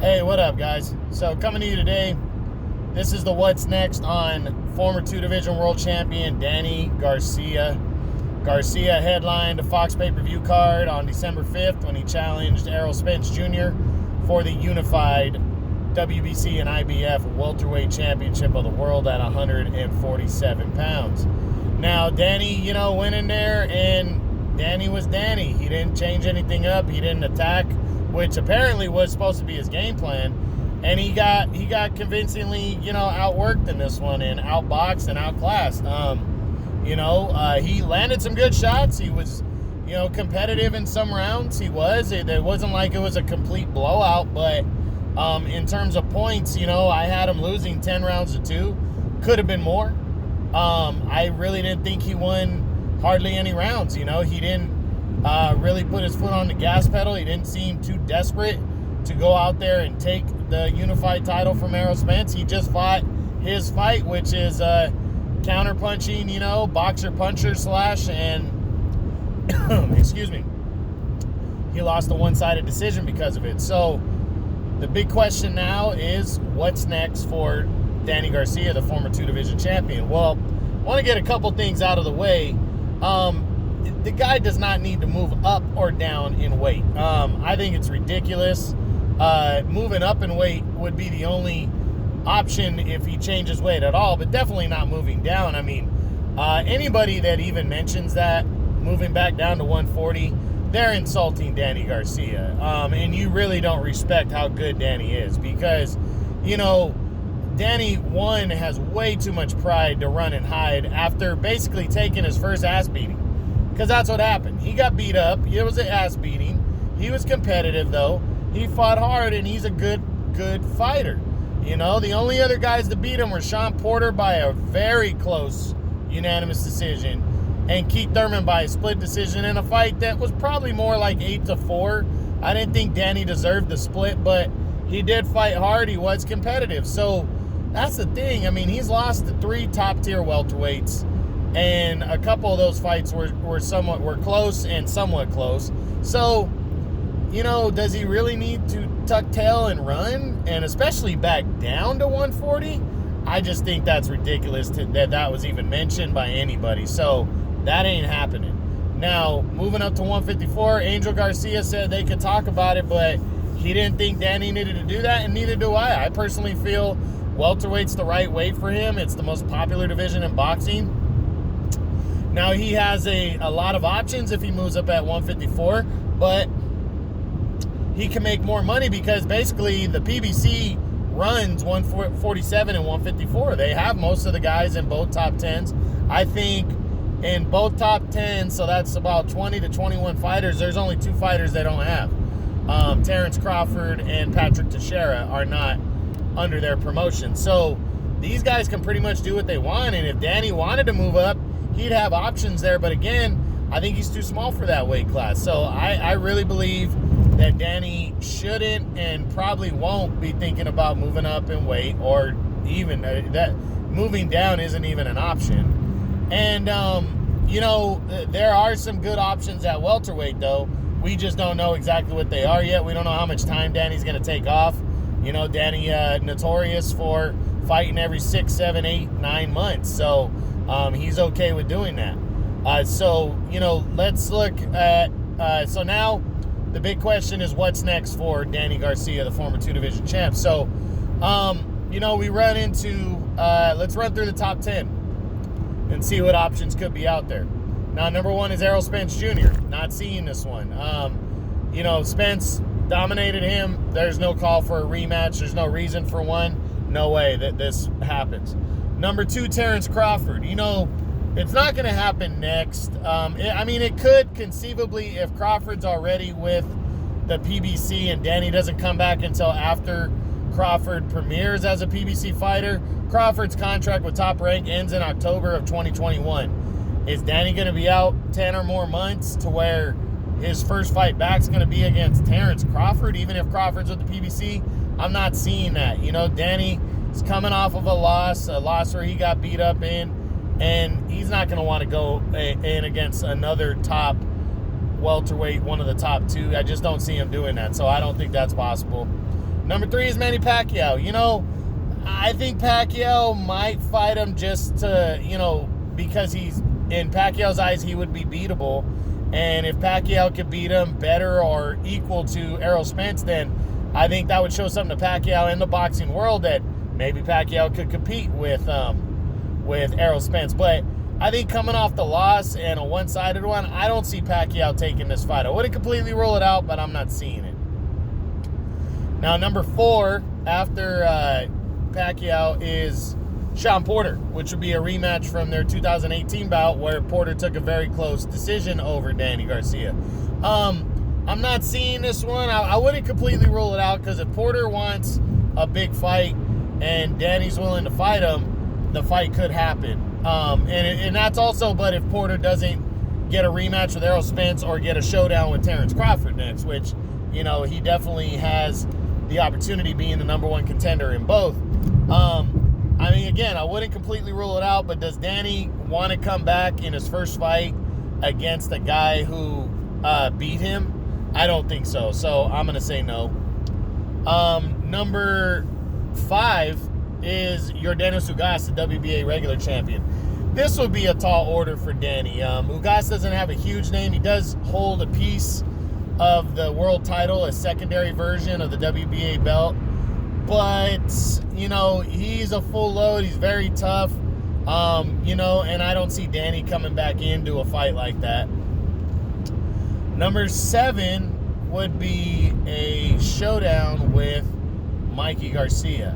Hey, what up, guys? So coming to you today, this is the what's next on former 2-division world champion Danny Garcia. Garcia headlined a Fox pay-per-view card on December 5th when he challenged Errol Spence Jr. for the unified WBC and IBF welterweight championship of the world at 147 pounds. Now, Danny, went in there and Danny was Danny. He didn't change anything up. He didn't attack, which apparently was supposed to be his game plan. And he got convincingly, outworked in this one and outboxed and outclassed. He landed some good shots. He was, competitive in some rounds. He was. It wasn't like it was a complete blowout, but in terms of points, I had him losing 10 rounds to 2. Could have been more. I really didn't think he won hardly any rounds. He didn't really put his foot on the gas pedal. He didn't seem too desperate to go out there and take the unified title from Errol Spence. He just fought his fight, which is counter-punching, boxer-puncher slash, and excuse me, he lost a one-sided decision because of it. So the big question now is what's next for Danny Garcia, the former 2-division champion? Well, I want to get a couple things out of the way. The guy does not need to move up or down in weight. I think it's ridiculous. Moving up in weight would be the only option if he changes weight at all, but definitely not moving down. I mean, anybody that even mentions that, moving back down to 140, they're insulting Danny Garcia. And you really don't respect how good Danny is because, Danny, one, has way too much pride to run and hide after basically taking his first ass beating. Because that's what happened. He got beat up. It was an ass beating. He was competitive, though. He fought hard, and he's a good fighter. The only other guys to beat him were Sean Porter by a very close unanimous decision and Keith Thurman by a split decision in a fight that was probably more like 8-4. I didn't think Danny deserved the split, but he did fight hard. He was competitive. So that's the thing. I mean, he's lost to 3 top-tier welterweights, and a couple of those fights were close and somewhat close. So, does he really need to tuck tail and run, and especially back down to 140? I just think that's ridiculous that was even mentioned by anybody. So that ain't happening. Now, moving up to 154, Angel Garcia said they could talk about it, but he didn't think Danny needed to do that, and neither do I. I personally feel welterweight's the right weight for him. It's the most popular division in boxing. Now, he has a lot of options if he moves up at 154, but he can make more money because basically the PBC runs 147 and 154. They have most of the guys in both top 10s. I think in both top 10s, so that's about 20 to 21 fighters, there's only 2 fighters they don't have. Terrence Crawford and Patrick Teixeira are not under their promotion. So these guys can pretty much do what they want, and if Danny wanted to move up, he'd have options there. But again, I think he's too small for that weight class. So I really believe that Danny shouldn't and probably won't be thinking about moving up in weight, or even that moving down isn't even an option. And, there are some good options at welterweight, though. We just don't know exactly what they are yet. We don't know how much time Danny's going to take off. Danny notorious for fighting every 6, 7, 8, 9 months. So he's okay with doing that. Let's look at... so now the big question is what's next for Danny Garcia, the former 2-division champ. So, we run into... let's run through the top 10 and see what options could be out there. Now, number 1 is Errol Spence Jr. Not seeing this one. Spence dominated him. There's no call for a rematch. There's no reason for one. No way that this happens. Number 2, Terrence Crawford. It's not going to happen next. It could conceivably if Crawford's already with the PBC and Danny doesn't come back until after Crawford premieres as a PBC fighter. Crawford's contract with Top Rank ends in October of 2021. Is Danny going to be out 10 or more months to where his first fight back is going to be against Terrence Crawford, even if Crawford's with the PBC? I'm not seeing that. Danny is coming off of a loss where he got beat up in, and he's not going to want to go in against another top welterweight, one of the top 2. I just don't see him doing that, so I don't think that's possible. Number 3 is Manny Pacquiao. You know, I think Pacquiao might fight him just to, you know, because he's, in Pacquiao's eyes, he would be beatable. And if Pacquiao could beat him better or equal to Errol Spence, then I think that would show something to Pacquiao in the boxing world that maybe Pacquiao could compete with Errol Spence. But I think coming off the loss and a one-sided one, I don't see Pacquiao taking this fight. I wouldn't completely rule it out, but I'm not seeing it. Now, number 4 after Pacquiao is Sean Porter, which would be a rematch from their 2018 bout where Porter took a very close decision over Danny Garcia. I'm not seeing this one. I wouldn't completely rule it out, because if Porter wants a big fight and Danny's willing to fight him, the fight could happen. And that's also, but if Porter doesn't get a rematch with Errol Spence or get a showdown with Terrence Crawford next, which, you know, he definitely has the opportunity being the number 1 contender in both. I mean, again, I wouldn't completely rule it out, but does Danny want to come back in his first fight against a guy who beat him? I don't think so. So I'm going to say no. Number 5 is Yordenis Ugas, the WBA regular champion. This would be a tall order for Danny. Ugas doesn't have a huge name. He does hold a piece of the world title, a secondary version of the WBA belt. But, you know, he's a full load. He's very tough, you know, and I don't see Danny coming back into a fight like that. Number 7 would be a showdown with Mikey Garcia,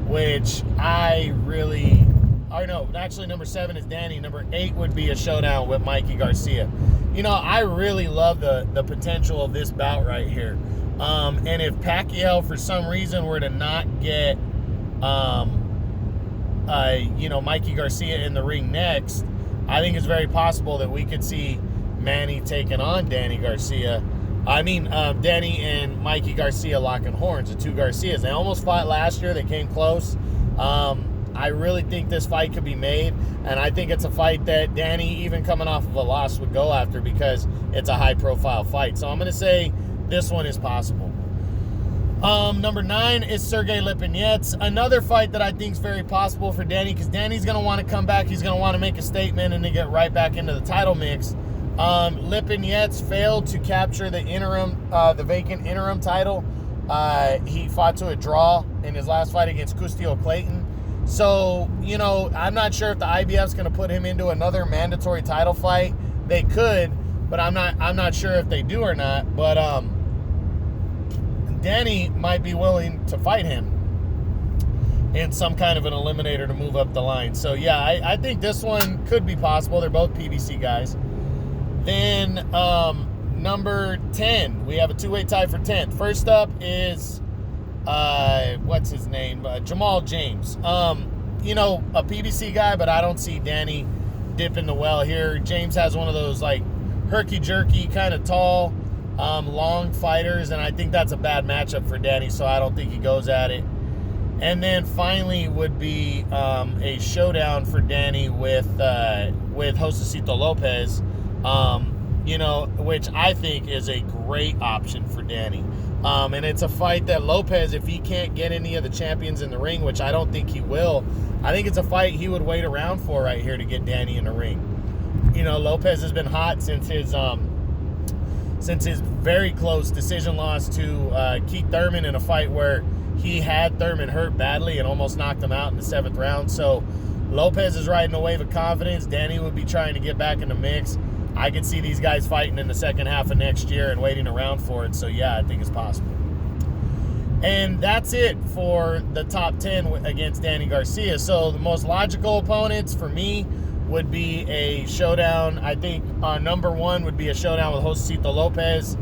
which I really, or no, actually number 7 is Danny. Number 8 would be a showdown with Mikey Garcia. You know, I really love the potential of this bout right here. And if Pacquiao, for some reason, were to not get, you know, Mikey Garcia in the ring next, I think it's very possible that we could see Manny taking on Danny Garcia. Danny and Mikey Garcia locking horns, the 2 Garcias. They almost fought last year. They came close. I really think this fight could be made, and I think it's a fight that Danny, even coming off of a loss, would go after because it's a high-profile fight. So I'm going to say this one is possible. Number 9 is Sergey Lipinets. Another fight that I think is very possible for Danny, because Danny's going to want to come back. He's going to want to make a statement and then get right back into the title mix. Lipinets failed to capture the vacant interim title. He fought to a draw in his last fight against Custio Clayton. So, you know, I'm not sure if the IBF's going to put him into another mandatory title fight. They could, but I'm not sure if they do or not. But Danny might be willing to fight him in some kind of an eliminator to move up the line. So yeah, I think this one could be possible. They're both PBC guys. Then number 10, we have a 2-way tie for 10th. First up is what's his name? Jamal James. You know, a PBC guy, but I don't see Danny dipping the well here. James has one of those like herky-jerky, kind of tall, long fighters, and I think that's a bad matchup for Danny, so I don't think he goes at it. And then finally would be a showdown for Danny with Josecito Lopez, you know, which I think is a great option for Danny. And it's a fight that Lopez, if he can't get any of the champions in the ring, which I don't think he will, I think it's a fight he would wait around for right here to get Danny in the ring. You know, Lopez has been hot since his very close decision loss to Keith Thurman in a fight where he had Thurman hurt badly and almost knocked him out in the 7th round. So Lopez is riding a wave of confidence. Danny would be trying to get back in the mix. I could see these guys fighting in the second half of next year and waiting around for it. So yeah, I think it's possible. And that's it for the top 10 against Danny Garcia. So the most logical opponents for me would be a showdown. I think number 1 would be a showdown with Josecito Lopez.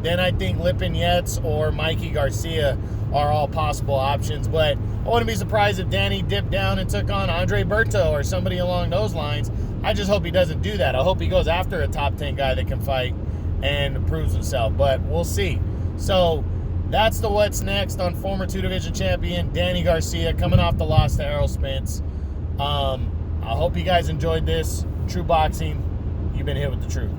Then I think Lipinets or Mikey Garcia are all possible options. But I wouldn't be surprised if Danny dipped down and took on Andre Berto or somebody along those lines. I just hope he doesn't do that. I hope he goes after a top 10 guy that can fight and proves himself. But we'll see. So that's the what's next on former 2-division champion Danny Garcia coming off the loss to Errol Spence. I hope you guys enjoyed this. True Boxing, you've been hit with the truth.